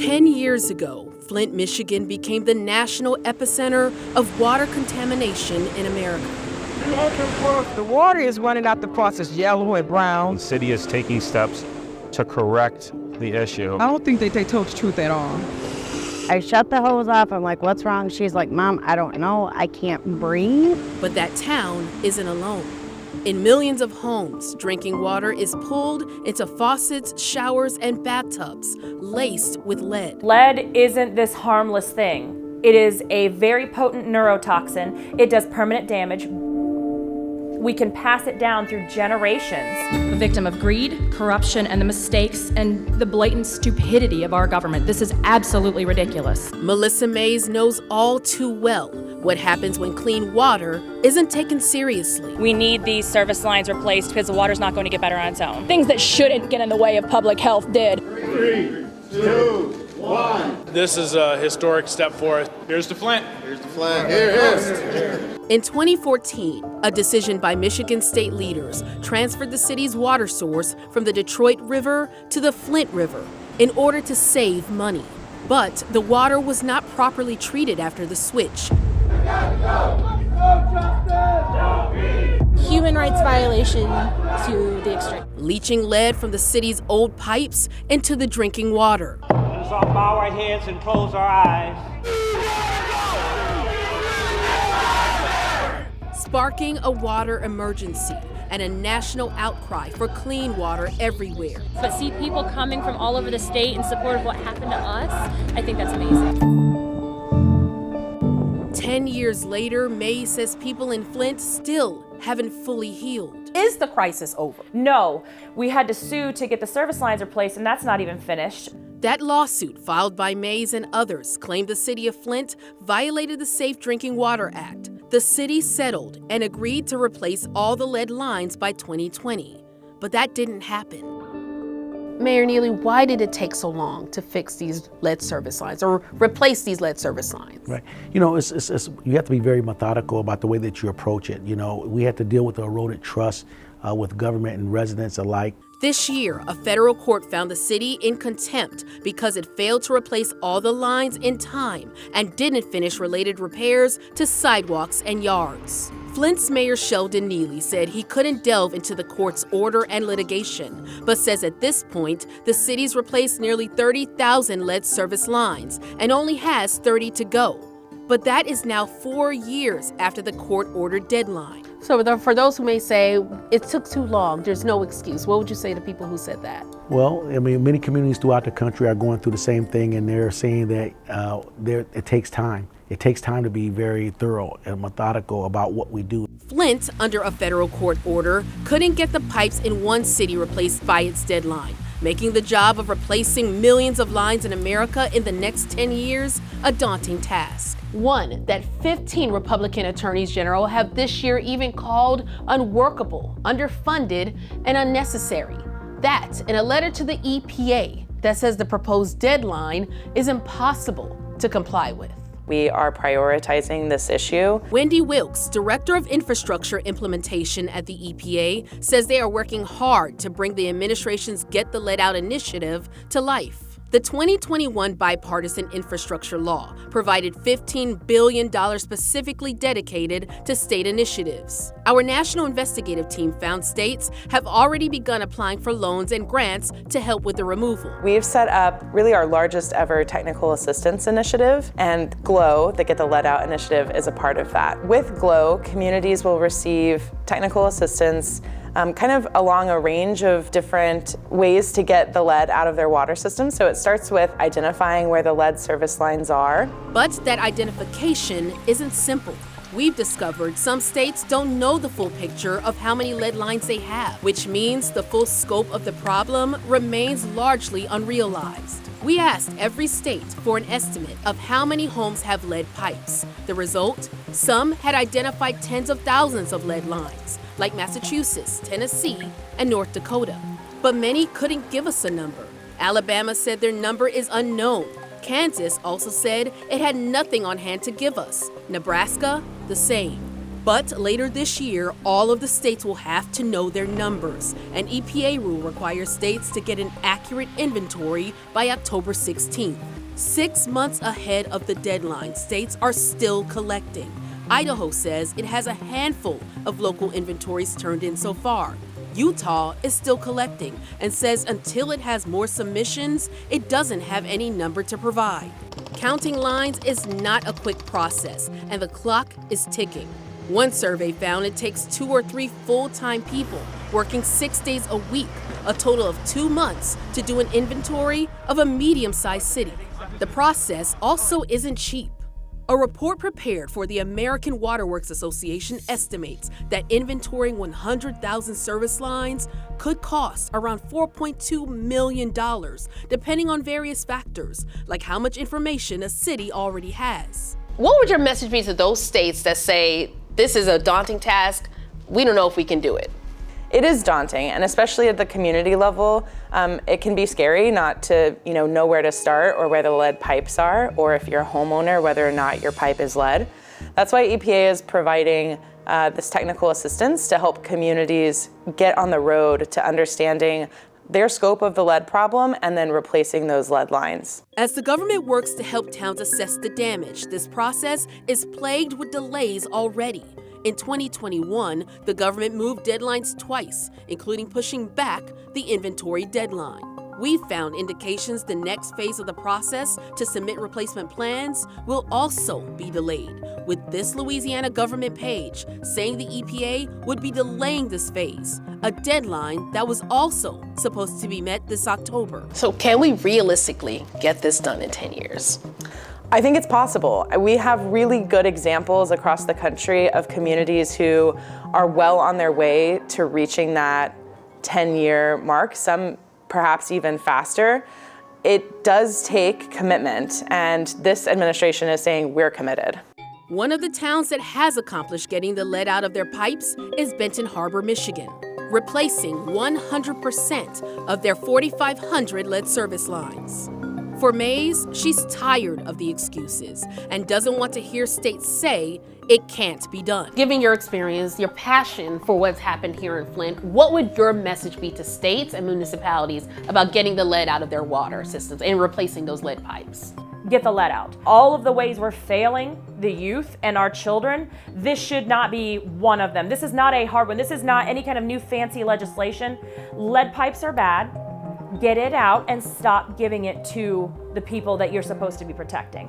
10 years ago, Flint, Michigan became the national epicenter of water contamination in America. The water is running out the faucets yellow and brown. The city is taking steps to correct the issue. I don't think they told the truth at all. I shut the hose off. I'm like, what's wrong? She's like, Mom, I don't know. I can't breathe. But that town isn't alone. In millions of homes, drinking water is pulled into faucets, showers, and bathtubs laced with lead. Lead isn't this harmless thing. It is a very potent neurotoxin. It does permanent damage. We can pass it down through generations. A victim of greed, corruption, and the mistakes and the blatant stupidity of our government. This is absolutely ridiculous. Melissa Mays knows all too well what happens when clean water isn't taken seriously. We need these service lines replaced because the water's not going to get better on its own. Things that shouldn't get in the way of public health did. 3, 2, 1. This is a historic step for us. Here's to Flint. Here's the flag. Here it is. In 2014, a decision by Michigan state leaders transferred the city's water source from the Detroit River to the Flint River in order to save money. But the water was not properly treated after the switch. Human rights violation to the extreme. Leaching lead from the city's old pipes into the drinking water. Let us all bow our heads and close our eyes. Sparking a water emergency and a national outcry for clean water everywhere. But see people coming from all over the state in support of what happened to us, I think that's amazing. 10 years later, May says people in Flint still haven't fully healed. Is the crisis over? No. We had to sue to get the service lines replaced, and that's not even finished. That lawsuit, filed by Mays and others, claimed the city of Flint violated the Safe Drinking Water Act. The city settled and agreed to replace all the lead lines by 2020. But that didn't happen. Mayor Neely, why did it take so long to fix these lead service lines or replace these lead service lines? Right. You know, you have to be very methodical about the way that you approach it. You know, we had to deal with the eroded trust with government and residents alike. This year, a federal court found the city in contempt because it failed to replace all the lines in time and didn't finish related repairs to sidewalks and yards. Flint's Mayor Sheldon Neely said he couldn't delve into the court's order and litigation, but says at this point, the city's replaced nearly 30,000 lead service lines and only has 30 to go. But that is now 4 years after the court-ordered deadline. So for those who may say, it took too long, there's no excuse, what would you say to people who said that? Well, I mean, many communities throughout the country are going through the same thing, and they're saying that it takes time. It takes time to be very thorough and methodical about what we do. Flint, under a federal court order, couldn't get the pipes in one city replaced by its deadline, making the job of replacing millions of lines in America in the next 10 years a daunting task. One that 15 Republican attorneys general have this year even called unworkable, underfunded, and unnecessary. That in a letter to the EPA that says the proposed deadline is impossible to comply with. We are prioritizing this issue. Wendy Wilkes, Director of Infrastructure Implementation at the EPA, says they are working hard to bring the administration's Get the Lead Out initiative to life. The 2021 bipartisan infrastructure law provided $15 billion specifically dedicated to state initiatives. Our national investigative team found states have already begun applying for loans and grants to help with the removal. We've set up really our largest ever technical assistance initiative, and GLOW, the Get the Lead Out initiative, is a part of that. With GLOW, communities will receive technical assistance kind of along a range of different ways to get the lead out of their water system. So it starts with identifying where the lead service lines are. But that identification isn't simple. We've discovered some states don't know the full picture of how many lead lines they have, which means the full scope of the problem remains largely unrealized. We asked every state for an estimate of how many homes have lead pipes. The result? Some had identified tens of thousands of lead lines, like Massachusetts, Tennessee, and North Dakota. But many couldn't give us a number. Alabama said their number is unknown. Kansas also said it had nothing on hand to give us. Nebraska, the same. But later this year, all of the states will have to know their numbers. An EPA rule requires states to get an accurate inventory by October 16th. 6 months ahead of the deadline, states are still collecting. Idaho says it has a handful of local inventories turned in so far. Utah is still collecting and says until it has more submissions, it doesn't have any number to provide. Counting lines is not a quick process, and the clock is ticking. One survey found it takes 2 or 3 full-time people working 6 days a week, a total of 2 months, to do an inventory of a medium-sized city. The process also isn't cheap. A report prepared for the American Waterworks Association estimates that inventorying 100,000 service lines could cost around $4.2 million, depending on various factors, like how much information a city already has. What would your message be to those states that say, this is a daunting task, we don't know if we can do it? It is daunting, and especially at the community level, it can be scary not to know where to start or where the lead pipes are, or if you're a homeowner, whether or not your pipe is lead. That's why EPA is providing this technical assistance to help communities get on the road to understanding their scope of the lead problem and then replacing those lead lines. As the government works to help towns assess the damage, this process is plagued with delays already. In 2021, the government moved deadlines twice, including pushing back the inventory deadline. We've found indications the next phase of the process to submit replacement plans will also be delayed, with this Louisiana government page saying the EPA would be delaying this phase, a deadline that was also supposed to be met this October. So can we realistically get this done in 10 years? I think it's possible. We have really good examples across the country of communities who are well on their way to reaching that 10-year mark, some perhaps even faster. It does take commitment, and this administration is saying we're committed. One of the towns that has accomplished getting the lead out of their pipes is Benton Harbor, Michigan, replacing 100% of their 4,500 lead service lines. For Mays, she's tired of the excuses and doesn't want to hear states say it can't be done. Given your experience, your passion for what's happened here in Flint, what would your message be to states and municipalities about getting the lead out of their water systems and replacing those lead pipes? Get the lead out. All of the ways we're failing the youth and our children, this should not be one of them. This is not a hard one. This is not any kind of new fancy legislation. Lead pipes are bad. Get it out and stop giving it to the people that you're supposed to be protecting.